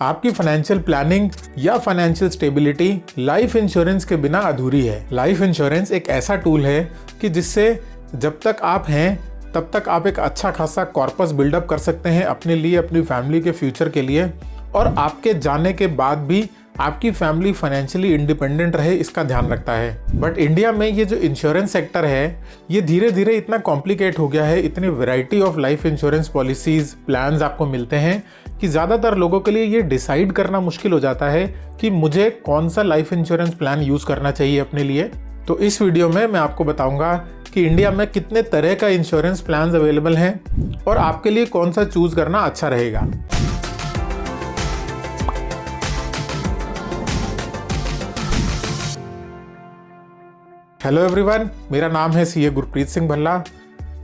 आपकी financial planning या financial stability life insurance के बिना अधूरी है। लाइफ इंश्योरेंस एक ऐसा टूल है कि जिससे जब तक आप हैं तब तक आप एक अच्छा खासा कॉर्पस बिल्डअप कर सकते हैं अपने लिए, अपनी फैमिली के फ्यूचर के लिए, और आपके जाने के बाद भी आपकी फैमिली फाइनेंशियली इंडिपेंडेंट रहे, इसका ध्यान रखता है। बट इंडिया में ये जो इंश्योरेंस सेक्टर है ये धीरे धीरे इतना कॉम्प्लिकेट हो गया है, इतनी variety of life insurance policies plans आपको मिलते हैं कि ज़्यादातर लोगों के लिए ये डिसाइड करना मुश्किल हो जाता है कि मुझे कौन सा लाइफ इंश्योरेंस प्लान यूज़ करना चाहिए अपने लिए। तो इस वीडियो में मैं आपको बताऊंगा कि इंडिया में कितने तरह का इंश्योरेंस प्लान्स अवेलेबल हैं और आपके लिए कौन सा चूज़ करना अच्छा रहेगा। हेलो एवरीवन, मेरा नाम है सीए गुरप्रीत सिंह भल्ला।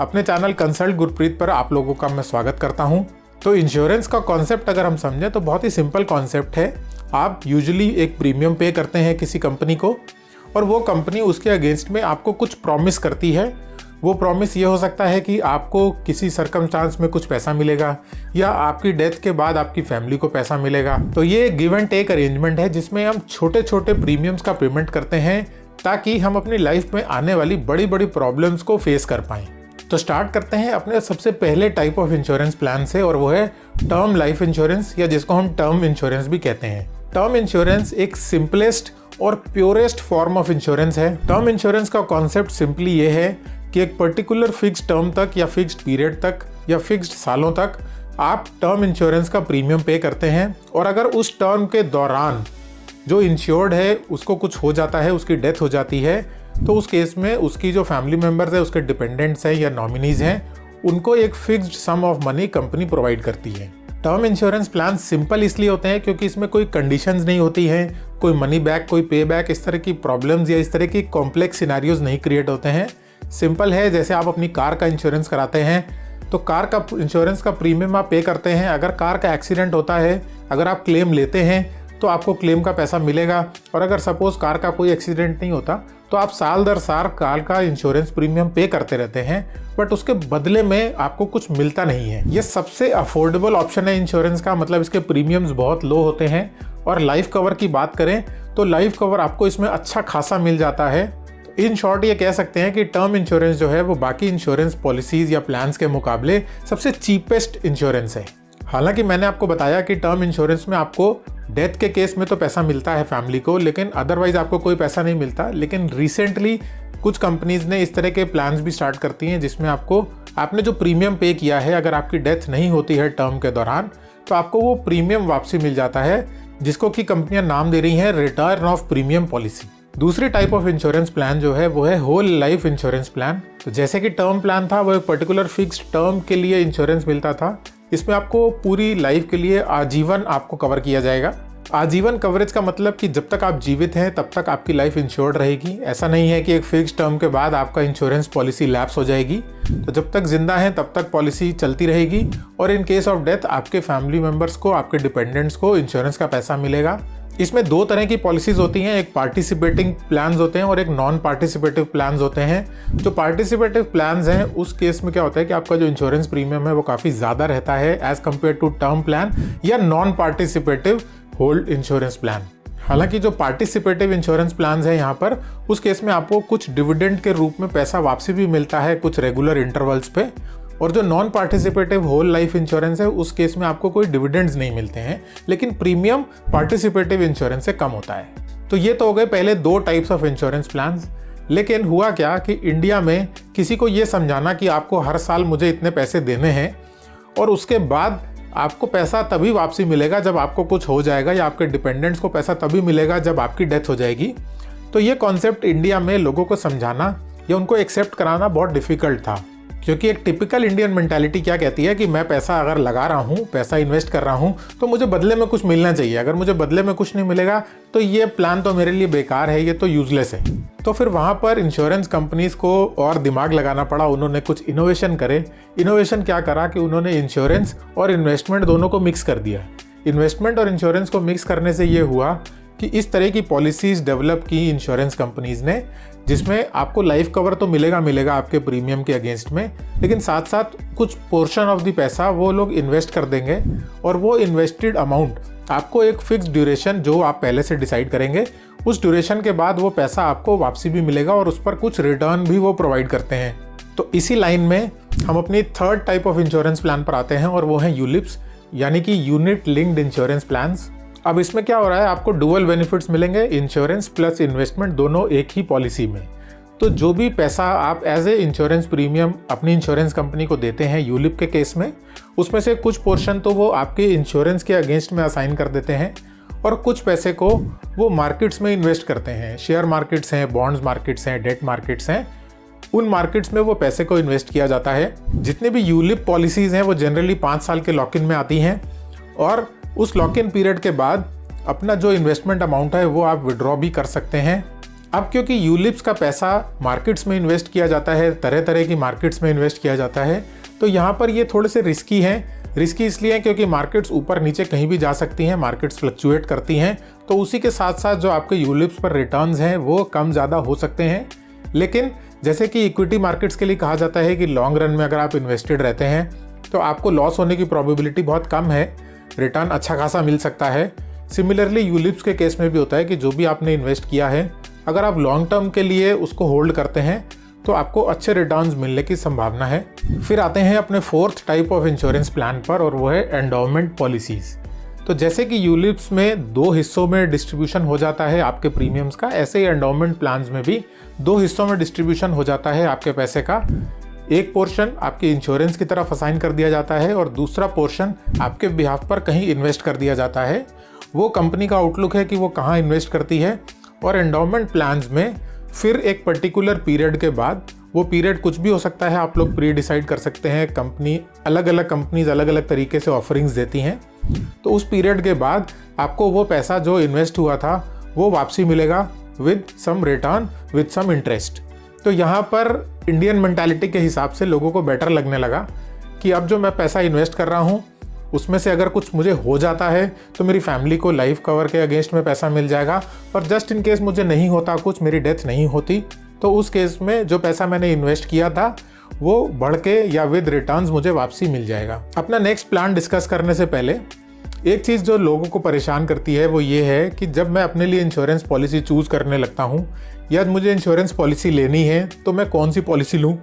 अपने चैनल कंसल्ट गुरप्रीत पर आप लोगों का मैं स्वागत करता हूं। तो इंश्योरेंस का कॉन्सेप्ट अगर हम समझें तो बहुत ही सिंपल कॉन्सेप्ट है। आप यूजुअली एक प्रीमियम पे करते हैं किसी कंपनी को, और वो कंपनी उसके अगेंस्ट में आपको कुछ प्रॉमिस करती है। वो प्रॉमिस ये हो सकता है कि आपको किसी सर्कमस्टांस में कुछ पैसा मिलेगा, या आपकी डेथ के बाद आपकी फैमिली को पैसा मिलेगा। तो ये गिव एंड टेक अरेंजमेंट है जिसमें हम छोटे छोटे प्रीमियम्स का पेमेंट करते हैं ताकि हम अपनी लाइफ में आने वाली बड़ी बड़ी प्रॉब्लम्स को फेस कर पाएं। तो स्टार्ट करते हैं अपने सबसे पहले टाइप ऑफ इंश्योरेंस प्लान से, और वो है टर्म लाइफ इंश्योरेंस, या जिसको हम टर्म इंश्योरेंस भी कहते हैं। टर्म इंश्योरेंस एक सिंपलेस्ट और प्योरेस्ट फॉर्म ऑफ इंश्योरेंस है। टर्म इंश्योरेंस का कॉन्सेप्ट सिंपली ये है कि एक पर्टिकुलर फिक्स्ड टर्म तक या फिक्स्ड पीरियड तक या फिक्स्ड सालों तक आप टर्म इंश्योरेंस का प्रीमियम पे करते हैं, और अगर उस टर्म के दौरान जो इंश्योर्ड है उसको कुछ हो जाता है, उसकी डेथ हो जाती है, तो उस केस में उसकी जो फैमिली मेम्बर्स है, उसके डिपेंडेंट्स हैं या नॉमिनीज हैं, उनको एक fixed sum of money company provide करती है। टर्म इंश्योरेंस प्लान सिंपल इसलिए होते हैं क्योंकि इसमें कोई कंडीशंस नहीं होती हैं, कोई मनी बैक, कोई पे बैक, इस तरह की प्रॉब्लम्स या इस तरह की कॉम्प्लेक्स सिनेरियोज नहीं क्रिएट होते हैं। सिंपल है, जैसे आप अपनी कार का इंश्योरेंस कराते हैं तो कार का इंश्योरेंस का प्रीमियम आप पे करते हैं। अगर कार का एक्सीडेंट होता है, अगर आप क्लेम लेते हैं तो आपको क्लेम का पैसा मिलेगा, और अगर सपोज कार का कोई एक्सीडेंट नहीं होता तो आप साल दर साल कार का इंश्योरेंस प्रीमियम पे करते रहते हैं, बट उसके बदले में आपको कुछ मिलता नहीं है। ये सबसे अफोर्डेबल ऑप्शन है इंश्योरेंस का, मतलब इसके प्रीमियम्स बहुत लो होते हैं। और लाइफ कवर की बात करें तो लाइफ कवर आपको इसमें अच्छा खासा मिल जाता है। इन शॉर्ट ये कह सकते हैं कि टर्म इंश्योरेंस जो है वो बाकी इंश्योरेंस पॉलिसीज या प्लान्स के मुकाबले सबसे चीपेस्ट इंश्योरेंस है। हालांकि मैंने आपको बताया कि टर्म इंश्योरेंस में आपको डेथ के केस में तो पैसा मिलता है फैमिली को, लेकिन अदरवाइज आपको कोई पैसा नहीं मिलता। लेकिन रिसेंटली कुछ कंपनीज ने इस तरह के प्लान्स भी स्टार्ट करती हैं जिसमें आपने जो प्रीमियम पे किया है, अगर आपकी डेथ नहीं होती है टर्म के दौरान, तो आपको वो प्रीमियम वापसी मिल जाता है, जिसको कि कंपनियां नाम दे रही हैं रिटर्न ऑफ प्रीमियम पॉलिसी। दूसरी टाइप ऑफ इंश्योरेंस प्लान जो है वो है होल लाइफ इंश्योरेंस प्लान। तो जैसे कि टर्म प्लान था वो एक पर्टिकुलर फिक्स्ड टर्म के लिए इंश्योरेंस मिलता था, इसमें आपको पूरी लाइफ के लिए आजीवन आपको कवर किया जाएगा। आजीवन कवरेज का मतलब कि जब तक आप जीवित हैं तब तक आपकी लाइफ इंश्योर्ड रहेगी। ऐसा नहीं है कि एक फिक्स्ड टर्म के बाद आपका इंश्योरेंस पॉलिसी लैप्स हो जाएगी। तो जब तक जिंदा हैं तब तक पॉलिसी चलती रहेगी, और इन केस ऑफ डेथ आपके फैमिली मेम्बर्स को, आपके डिपेंडेंट्स को इंश्योरेंस का पैसा मिलेगा। इसमें दो तरह की पॉलिसीज होती हैं, एक पार्टिसिपेटिंग प्लान्स होते हैं और एक नॉन पार्टिसिपेटिव प्लान्स होते हैं। जो पार्टिसिपेटिव प्लान्स हैं उस केस में क्या होता है कि आपका जो इंश्योरेंस प्रीमियम है वो काफ़ी ज़्यादा रहता है as compare to term plan या non participative whole insurance plan. हालांकि जो पार्टिसिपेटिव इंश्योरेंस प्लान्स हैं यहाँ पर, उस केस में आपको कुछ डिविडेंड के रूप में पैसा वापसी भी मिलता है कुछ रेगुलर इंटरवल्स पे, और जो non participative whole life insurance है उस केस में आपको कोई डिविडेंड्स नहीं मिलते हैं, लेकिन प्रीमियम पार्टिसिपेटिव इंश्योरेंस से कम होता है। तो ये तो हो गए पहले दो टाइप्स ऑफ इंश्योरेंस प्लान्स। लेकिन हुआ क्या कि इंडिया में किसी को ये समझाना कि आपको हर साल मुझे इतने पैसे देने हैं और उसके बाद आपको पैसा तभी वापसी मिलेगा जब आपको कुछ हो जाएगा, या आपके डिपेंडेंट्स को पैसा तभी मिलेगा जब आपकी डेथ हो जाएगी, तो ये कॉन्सेप्ट इंडिया में लोगों को समझाना या उनको एक्सेप्ट कराना बहुत डिफिकल्ट था। क्योंकि एक टिपिकल इंडियन मेंटालिटी क्या कहती है कि मैं पैसा अगर लगा रहा हूँ, पैसा इन्वेस्ट कर रहा हूँ, तो मुझे बदले में कुछ मिलना चाहिए। अगर मुझे बदले में कुछ नहीं मिलेगा तो ये प्लान तो मेरे लिए बेकार है, ये तो यूजलेस है। तो फिर वहाँ पर इंश्योरेंस कंपनीज को और दिमाग लगाना पड़ा, उन्होंने कुछ इनोवेशन करे। इनोवेशन क्या करा कि उन्होंने इंश्योरेंस और इन्वेस्टमेंट दोनों को मिक्स कर दिया। इन्वेस्टमेंट और इंश्योरेंस को मिक्स करने से ये हुआ कि इस तरह की पॉलिसीज़ डेवलप की इंश्योरेंस कंपनीज़ ने, जिसमें आपको लाइफ कवर तो मिलेगा आपके प्रीमियम के अगेंस्ट में, लेकिन साथ साथ कुछ पोर्शन ऑफ द पैसा वो लोग इन्वेस्ट कर देंगे और वो इन्वेस्टेड अमाउंट आपको एक फिक्स ड्यूरेशन जो आप पहले से डिसाइड करेंगे, उस ड्यूरेशन के बाद वो पैसा आपको वापसी भी मिलेगा और उस पर कुछ रिटर्न भी वो प्रोवाइड करते हैं। तो इसी लाइन में हम अपनी third type of insurance plan पर आते हैं और वो है यूलिप्स, यानी कि यूनिट लिंक्ड इंश्योरेंस प्लान्स। अब इसमें क्या हो रहा है, आपको डुअल बेनिफिट्स मिलेंगे, इंश्योरेंस प्लस इन्वेस्टमेंट दोनों एक ही पॉलिसी में। तो जो भी पैसा आप एज ए इंश्योरेंस प्रीमियम अपनी इंश्योरेंस कंपनी को देते हैं यूलिप के केस में, उसमें से कुछ पोर्शन तो वो आपके इंश्योरेंस के अगेंस्ट में असाइन कर देते हैं और कुछ पैसे को वो मार्केट्स में इन्वेस्ट करते हैं। शेयर मार्केट्स हैं, बॉन्ड्स मार्केट्स हैं, डेट मार्केट्स हैं, उन मार्केट्स में वो पैसे को इन्वेस्ट किया जाता है। जितने भी यूलिप पॉलिसीज़ हैं वो जनरली 5 साल के लॉक इन में आती हैं और उस लॉक इन पीरियड के बाद अपना जो इन्वेस्टमेंट अमाउंट है वो आप विड्रॉ भी कर सकते हैं। अब क्योंकि यूलिप्स का पैसा मार्केट्स में इन्वेस्ट किया जाता है, तरह तरह की मार्केट्स में इन्वेस्ट किया जाता है, तो यहाँ पर ये थोड़े से रिस्की हैं। रिस्की इसलिए है क्योंकि मार्केट्स ऊपर नीचे कहीं भी जा सकती हैं, मार्केट्स फ्लक्चुएट करती हैं, तो उसी के साथ साथ जो आपके यूलिप्स पर रिटर्न्स हैं वो कम ज़्यादा हो सकते हैं। लेकिन जैसे कि इक्विटी मार्केट्स के लिए कहा जाता है कि लॉन्ग रन में अगर आप इन्वेस्टेड रहते हैं तो आपको लॉस होने की प्रोबेबिलिटी बहुत कम है, रिटर्न अच्छा खासा मिल सकता है। सिमिलरली यूलिप्स के केस में भी होता है कि जो भी आपने इन्वेस्ट किया है, अगर आप लॉन्ग टर्म के लिए उसको होल्ड करते हैं तो आपको अच्छे रिटर्न्स मिलने की संभावना है। फिर आते हैं अपने fourth type of insurance plan पर और वो है एंडोमेंट पॉलिसीज़। तो जैसे कि यूलिप्स में 2 हिस्सों में डिस्ट्रीब्यूशन हो जाता है आपके प्रीमियम्स का, ऐसे ही एंडोमेंट प्लान्स में भी 2 हिस्सों में डिस्ट्रीब्यूशन हो जाता है आपके पैसे का। एक पोर्शन आपके इंश्योरेंस की तरफ असाइन कर दिया जाता है और दूसरा पोर्शन आपके बिहाफ पर कहीं इन्वेस्ट कर दिया जाता है। वो कंपनी का आउटलुक है कि वो कहाँ इन्वेस्ट करती है। और एंडोमेंट प्लान्स में फिर एक पर्टिकुलर पीरियड के बाद, वो पीरियड कुछ भी हो सकता है, आप लोग प्री डिसाइड कर सकते हैं। अलग अलग कंपनीज अलग अलग तरीके से ऑफरिंग्स देती हैं, तो उस पीरियड के बाद आपको वो पैसा जो इन्वेस्ट हुआ था वो वापसी मिलेगा with some return with some interest. तो यहाँ पर इंडियन मेंटालिटी के हिसाब से लोगों को बेटर लगने लगा कि अब जो मैं पैसा इन्वेस्ट कर रहा हूँ उसमें से अगर कुछ मुझे हो जाता है तो मेरी फैमिली को लाइफ कवर के अगेंस्ट में पैसा मिल जाएगा, और जस्ट इन केस मुझे नहीं होता कुछ, मेरी डेथ नहीं होती, तो उस केस में जो पैसा मैंने इन्वेस्ट किया था वो बढ़ के या विद रिटर्न्स मुझे वापसी मिल जाएगा। अपना नेक्स्ट प्लान डिस्कस करने से पहले एक चीज़ जो लोगों को परेशान करती है वो ये है कि जब मैं अपने लिए इंश्योरेंस पॉलिसी चूज़ करने लगता हूँ या मुझे इंश्योरेंस पॉलिसी लेनी है तो मैं कौन सी पॉलिसी लूँ,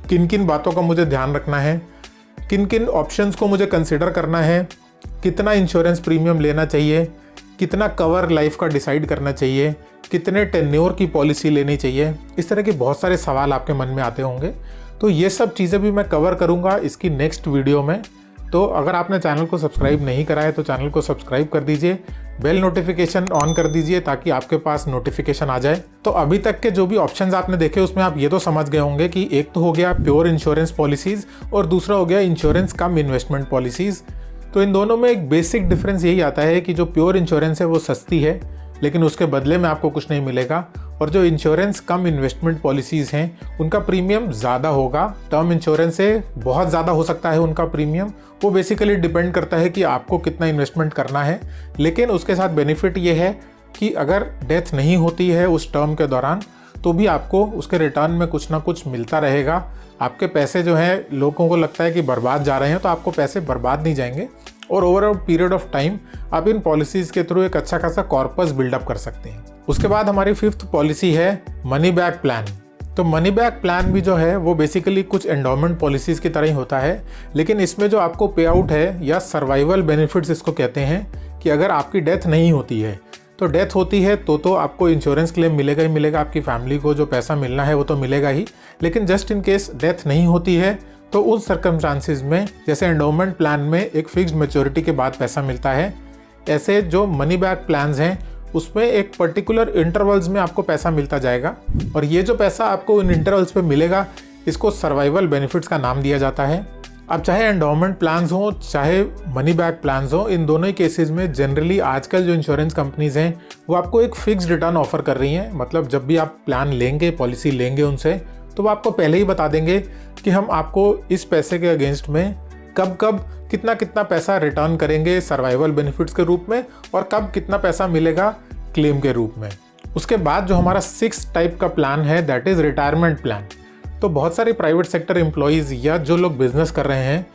किन किन बातों का मुझे ध्यान रखना है, किन किन ऑप्शंस को मुझे कंसिडर करना है, कितना इंश्योरेंस प्रीमियम लेना चाहिए, कितना कवर लाइफ का डिसाइड करना चाहिए, कितने टेन्योर की पॉलिसी लेनी चाहिए। इस तरह के बहुत सारे सवाल आपके मन में आते होंगे, तो ये सब चीज़ें भी मैं कवर करूँगा इसकी नेक्स्ट वीडियो में। तो अगर आपने चैनल को सब्सक्राइब नहीं करा है तो चैनल को सब्सक्राइब कर दीजिए, बेल नोटिफिकेशन ऑन कर दीजिए ताकि आपके पास नोटिफिकेशन आ जाए। तो अभी तक के जो भी ऑप्शंस आपने देखे उसमें आप ये तो समझ गए होंगे कि एक तो हो गया प्योर इंश्योरेंस पॉलिसीज़ और दूसरा हो गया इंश्योरेंस कम इन्वेस्टमेंट पॉलिसीज़। तो इन दोनों में एक बेसिक डिफरेंस यही आता है कि जो प्योर इंश्योरेंस है वो सस्ती है लेकिन उसके बदले में आपको कुछ नहीं मिलेगा, और जो इंश्योरेंस कम इन्वेस्टमेंट पॉलिसीज़ हैं उनका प्रीमियम ज़्यादा होगा। टर्म इंश्योरेंस से बहुत ज़्यादा हो सकता है उनका प्रीमियम, वो बेसिकली डिपेंड करता है कि आपको कितना इन्वेस्टमेंट करना है। लेकिन उसके साथ बेनिफिट ये है कि अगर डेथ नहीं होती है उस टर्म के दौरान तो भी आपको उसके रिटर्न में कुछ ना कुछ मिलता रहेगा। आपके पैसे जो हैं लोगों को लगता है कि बर्बाद जा रहे हैं, तो आपको पैसे बर्बाद नहीं जाएंगे और over a period of time आप इन पॉलिसीज़ के थ्रू एक अच्छा खासा कॉर्पस बिल्डअप कर सकते हैं। उसके बाद हमारी 5th पॉलिसी है मनी बैक प्लान। तो मनी बैक प्लान भी जो है वो बेसिकली कुछ एंडोमेंट पॉलिसीज़ की तरह ही होता है, लेकिन इसमें जो आपको पे आउट है या सर्वाइवल बेनिफिट्स इसको कहते हैं कि अगर आपकी डेथ नहीं होती है तो डेथ होती है तो आपको इंश्योरेंस क्लेम मिलेगा ही मिलेगा, आपकी फैमिली को जो पैसा मिलना है वो तो मिलेगा ही। लेकिन जस्ट इन केस डेथ नहीं होती है तो उस सर्कमस्टांसिस में जैसे एंडोमेंट प्लान में एक फिक्स्ड मैच्योरिटी के बाद पैसा मिलता है, ऐसे जो मनी बैक प्लान्स हैं उसमें एक पर्टिकुलर इंटरवल्स में आपको पैसा मिलता जाएगा, और ये जो पैसा आपको इन इंटरवल्स पे मिलेगा इसको सर्वाइवल बेनिफिट्स का नाम दिया जाता है। अब चाहे एंडोमेंट प्लान्स हो चाहे मनी बैक प्लान्स हो, इन दोनों ही केसेस में जनरली आजकल जो इंश्योरेंस कंपनीज हैं वो आपको एक फिक्स्ड रिटर्न ऑफर कर रही हैं। मतलब जब भी आप प्लान लेंगे, पॉलिसी लेंगे उनसे, तो वो आपको पहले ही बता देंगे कि हम आपको इस पैसे के अगेंस्ट में कब कब कितना कितना पैसा रिटर्न करेंगे सर्वाइवल बेनिफिट्स के रूप में, और कब कितना पैसा मिलेगा क्लेम के रूप में। उसके बाद जो हमारा 6th टाइप का प्लान है दैट इज़ रिटायरमेंट प्लान। तो बहुत सारे प्राइवेट सेक्टर एम्प्लॉयज़ या जो लोग बिजनेस कर रहे हैं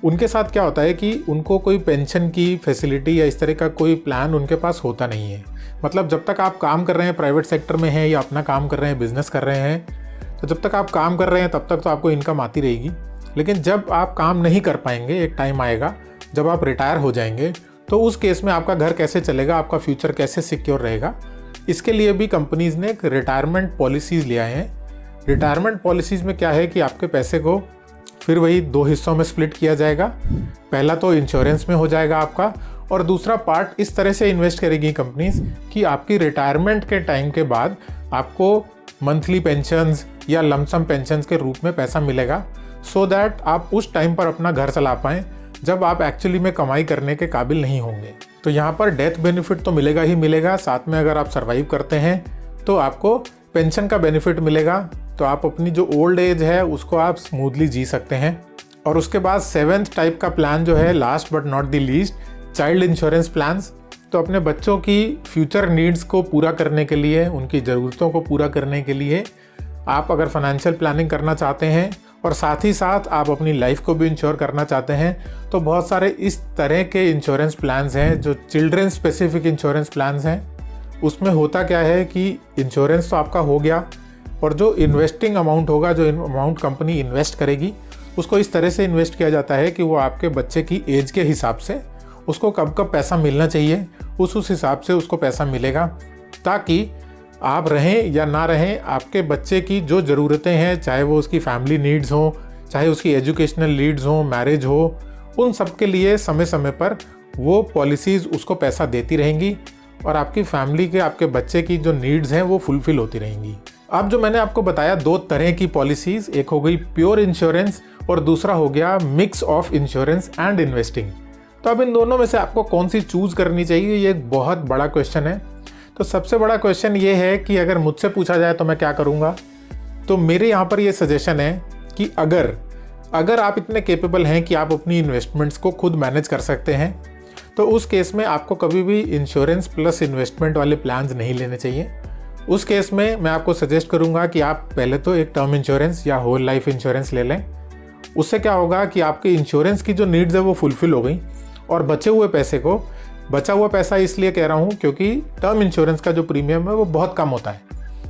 उनके साथ क्या होता है कि उनको कोई पेंशन की फैसिलिटी या इस तरह का कोई प्लान उनके पास होता नहीं है। मतलब जब तक आप काम कर रहे हैं, प्राइवेट सेक्टर में हैं या अपना काम कर रहे हैं, बिजनेस कर रहे हैं, तो जब तक आप काम कर रहे हैं तब तक तो आपको इनकम आती रहेगी। लेकिन जब आप काम नहीं कर पाएंगे, एक टाइम आएगा जब आप रिटायर हो जाएंगे, तो उस केस में आपका घर कैसे चलेगा, आपका फ्यूचर कैसे सिक्योर रहेगा, इसके लिए भी कंपनीज़ ने एक रिटायरमेंट पॉलिसीज़ ले आए हैं। रिटायरमेंट पॉलिसीज़ में क्या है कि आपके पैसे को फिर वही 2 हिस्सों में स्प्लिट किया जाएगा। पहला तो इंश्योरेंस में हो जाएगा आपका, और दूसरा पार्ट इस तरह से इन्वेस्ट करेगी कंपनीज कि आपकी रिटायरमेंट के टाइम के बाद आपको मंथली पेंशन्स या लमसम पेंशन्स के रूप में पैसा मिलेगा, सो दैट आप उस टाइम पर अपना घर चला पाएँ जब आप एक्चुअली में कमाई करने के काबिल नहीं होंगे। तो यहाँ पर डेथ बेनिफिट तो मिलेगा ही मिलेगा, साथ में अगर आप सर्वाइव करते हैं तो आपको पेंशन का बेनिफिट मिलेगा। तो आप अपनी जो ओल्ड एज है उसको आप स्मूथली जी सकते हैं। और उसके बाद 7th टाइप का प्लान जो है, last but not the least, child insurance plans. तो अपने बच्चों की फ्यूचर नीड्स को पूरा करने के लिए, उनकी ज़रूरतों को पूरा करने के लिए आप अगर फाइनेंशियल प्लानिंग करना चाहते हैं और साथ ही साथ आप अपनी लाइफ को भी इंश्योर करना चाहते हैं, तो बहुत सारे इस तरह के इंश्योरेंस प्लान्स हैं जो चिल्ड्रन स्पेसिफिक इंश्योरेंस प्लान्स हैं। उसमें होता क्या है कि इंश्योरेंस तो आपका हो गया, और जो इन्वेस्टिंग अमाउंट होगा, जो अमाउंट कंपनी इन्वेस्ट करेगी, उसको इस तरह से इन्वेस्ट किया जाता है कि वो आपके बच्चे की एज के हिसाब से उसको कब कब पैसा मिलना चाहिए उस हिसाब से उसको पैसा मिलेगा, ताकि आप रहें या ना रहें, आपके बच्चे की जो ज़रूरतें हैं, चाहे वो उसकी फैमिली नीड्स हो, चाहे उसकी एजुकेशनल नीड्स हो, मैरिज हो, उन सब के लिए समय समय पर वो पॉलिसीज़ उसको पैसा देती रहेंगी और आपकी फैमिली के, आपके बच्चे की जो नीड्स हैं वो फुलफ़िल होती रहेंगी। अब जो मैंने आपको बताया 2 तरह की पॉलिसीज़, एक हो गई प्योर इंश्योरेंस और दूसरा हो गया mix of insurance and investing. तो अब इन दोनों में से आपको कौन सी चूज़ करनी चाहिए, ये एक बहुत बड़ा क्वेश्चन है। तो सबसे बड़ा क्वेश्चन ये है कि अगर मुझसे पूछा जाए तो मैं क्या करूँगा, तो मेरे यहाँ पर ये सजेशन है कि अगर आप इतने कैपेबल हैं कि आप अपनी इन्वेस्टमेंट्स को खुद मैनेज कर सकते हैं, तो उस केस में आपको कभी भी इंश्योरेंस प्लस इन्वेस्टमेंट वाले प्लान्स नहीं लेने चाहिए। उस केस में मैं आपको सजेस्ट करूंगा कि आप पहले तो एक टर्म इंश्योरेंस या होल लाइफ इंश्योरेंस ले लें। उससे क्या होगा कि आपके इंश्योरेंस की जो नीड्स है वो फुलफिल हो गई, और बचा हुआ पैसा इसलिए कह रहा हूँ क्योंकि टर्म इंश्योरेंस का जो प्रीमियम है वो बहुत कम होता है।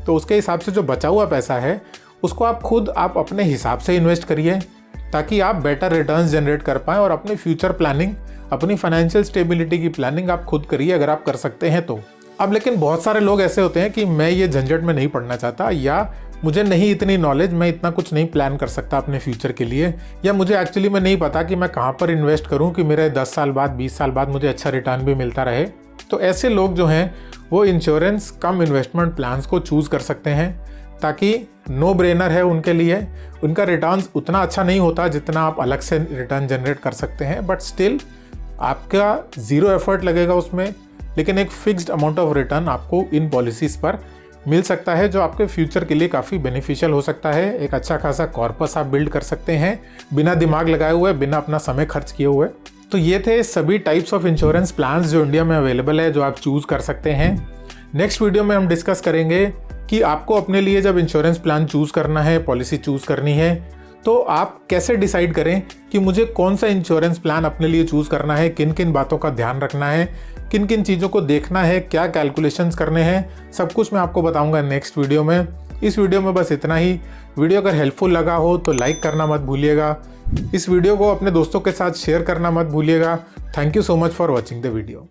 तो उसके हिसाब से जो बचा हुआ पैसा है उसको आप अपने हिसाब से इन्वेस्ट करिए, ताकि आप बेटर रिटर्न्स जनरेट कर पाएँ और अपनी फ्यूचर प्लानिंग, अपनी फाइनेंशियल स्टेबिलिटी की प्लानिंग आप खुद करिए, अगर आप कर सकते हैं तो। अब लेकिन बहुत सारे लोग ऐसे होते हैं कि मैं ये झंझट में नहीं पड़ना चाहता, या मुझे नहीं इतनी नॉलेज, मैं इतना कुछ नहीं प्लान कर सकता अपने फ्यूचर के लिए, या मुझे एक्चुअली में नहीं पता कि मैं कहाँ पर इन्वेस्ट करूँ कि मेरे 10 साल बाद, 20 साल बाद मुझे अच्छा रिटर्न भी मिलता रहे। तो ऐसे लोग जो हैं वो इंश्योरेंस कम इन्वेस्टमेंट प्लान्स को चूज़ कर सकते हैं, ताकि नो ब्रेनर है उनके लिए। उनका रिटर्न उतना अच्छा नहीं होता जितना आप अलग से रिटर्न जनरेट कर सकते हैं, बट स्टिल आपका 0 एफर्ट लगेगा उसमें, लेकिन एक फिक्स्ड अमाउंट ऑफ रिटर्न आपको इन पॉलिसीज़ पर मिल सकता है, जो आपके फ्यूचर के लिए काफ़ी बेनिफिशियल हो सकता है। एक अच्छा खासा कॉर्पस आप बिल्ड कर सकते हैं बिना दिमाग लगाए हुए, बिना अपना समय खर्च किए हुए। तो ये थे सभी टाइप्स ऑफ इंश्योरेंस प्लान्स जो इंडिया में अवेलेबल है, जो आप चूज़ कर सकते हैं। नेक्स्ट वीडियो में हम डिस्कस करेंगे कि आपको अपने लिए जब इंश्योरेंस प्लान चूज़ करना है, पॉलिसी चूज़ करनी है, तो आप कैसे डिसाइड करें कि मुझे कौन सा इंश्योरेंस प्लान अपने लिए चूज़ करना है, किन किन बातों का ध्यान रखना है, किन किन चीज़ों को देखना है, क्या कैलकुलेशंस करने हैं, सब कुछ मैं आपको बताऊंगा नेक्स्ट वीडियो में। इस वीडियो में बस इतना ही। वीडियो अगर हेल्पफुल लगा हो तो लाइक करना मत भूलिएगा। इस वीडियो को अपने दोस्तों के साथ शेयर करना मत भूलिएगा। Thank you so much for watching the video.